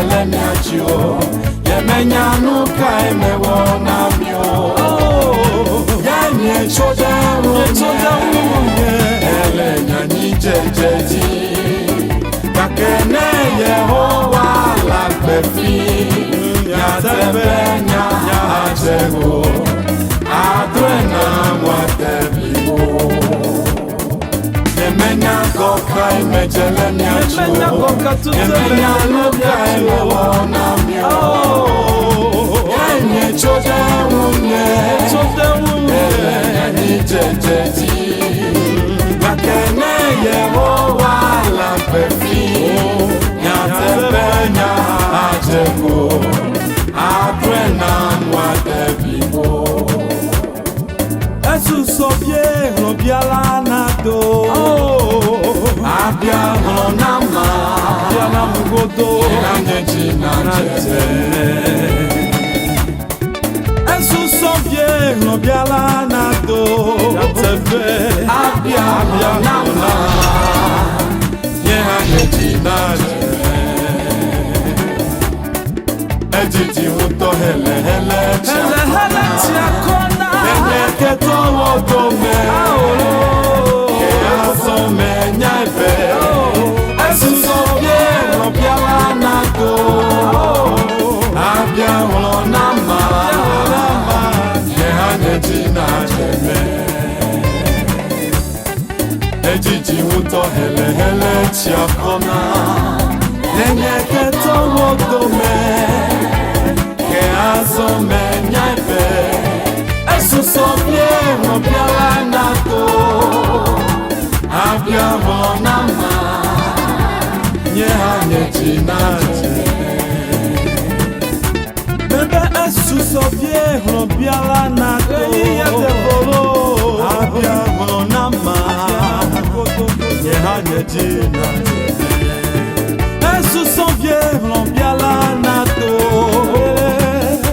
mejele miachio Yemenya nuka emewo na mio Yenye choda unye Ele nyani jejeji Kakene Yehowa lakbefi Nyatebe nyachego Adwena mwatebiwo Yemenya koka imejele miacho Yemenya nuka emewo na mio Yenye choda unye Ele nyani jejeji Kakene Yehowa lakbefi Nyatebe nyachego Adwena mwatebiwo Esu sobie robiala nado Abia honama Abia na mugodo Nanyeji nanjete Esu sobie robiala nado Yatebe Abia honama Nanyeji nanjete Ejiji uto hele hele chiakona Enye keto wotome Keaso menyaibe Esusovye robiala nako Abia honama Yehanyeji nanjete Ejiji uto hele hele chiakona Enye keto wotome Keaso menyaibe Esusovye robiala nako Abia honama Yehanyeji nanjete Bebe esu sobie robiala nado Abia honama Yehanyeji nanjete Esu sobie robiala nado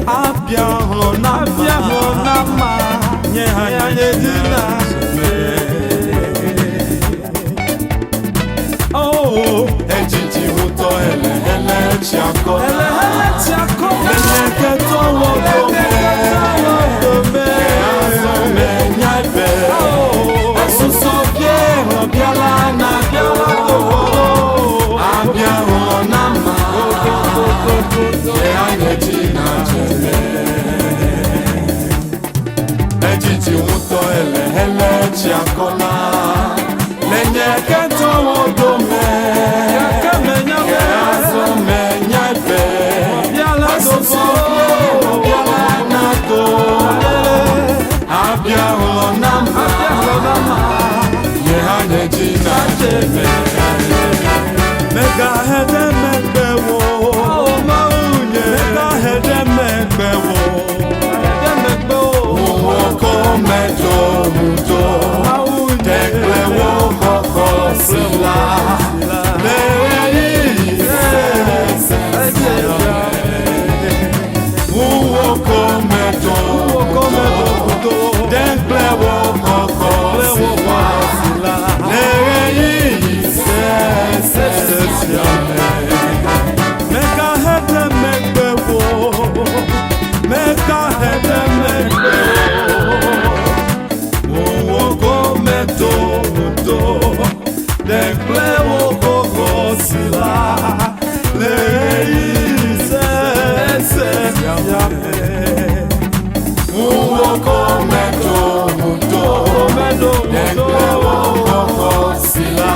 Abia honama Yehanyeji nanjete Oh Ejiji uto hele hele chiakona Ele chiakona Enye keto wotome Keaso menyaibe Esusovye robiala nako Abia honama Yehanyeji nanjete Ejiji uto hele hele chiakona Lenye keto wotome Keaso menyaibe Esusovye robiala nako Abia honama Yehanyeji nanjete Mega hede megbewo Mega hede megbewo Uwoko medo mudo Teklewo koko sila Leyi Uwoko medo mudo Teklewo koko sila Leyi Mega hede megbewo Mega hede megbewo Uwoko medo mudo Deklewo koko sila Leyi se Uwoko medo mudo Teklewo koko sila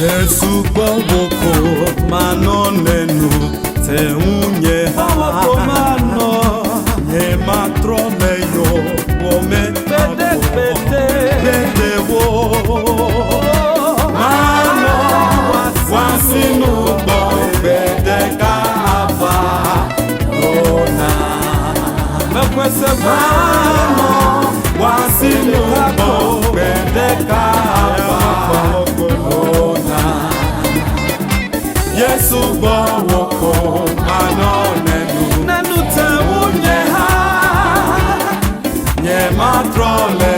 Yesu gbogbo mano nenu te unye ha mano ye matro meyo ome pede wo Mano wasinu bo pede kaaba Ona mekwese Mano wasinu bo pede kaaba Ona Yesu gbowoko mano nenu te unye ha Nye matrole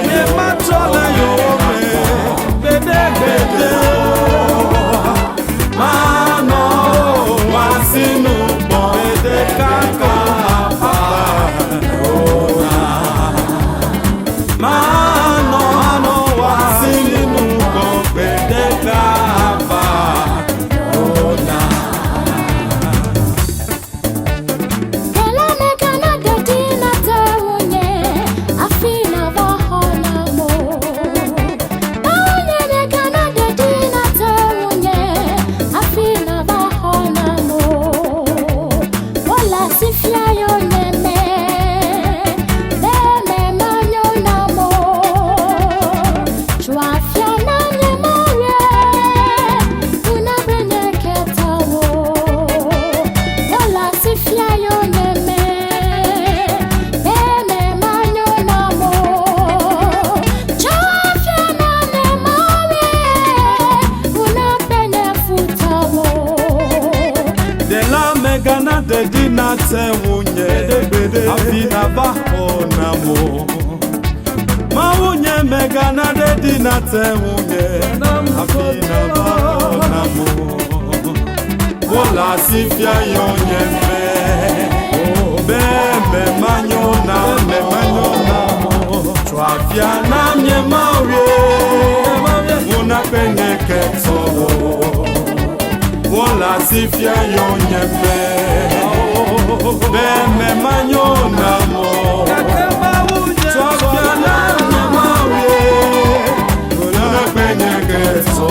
di na te wunye afi na bako na mo ma wunye mega na de di na te wunye afi na bako na mo wola si fia yonye me be me manyo na mo chwa fia na mye mawe muna penye keto wola si fia yonye me be me manyo na mo chwa fia na mye mawe muna penye keto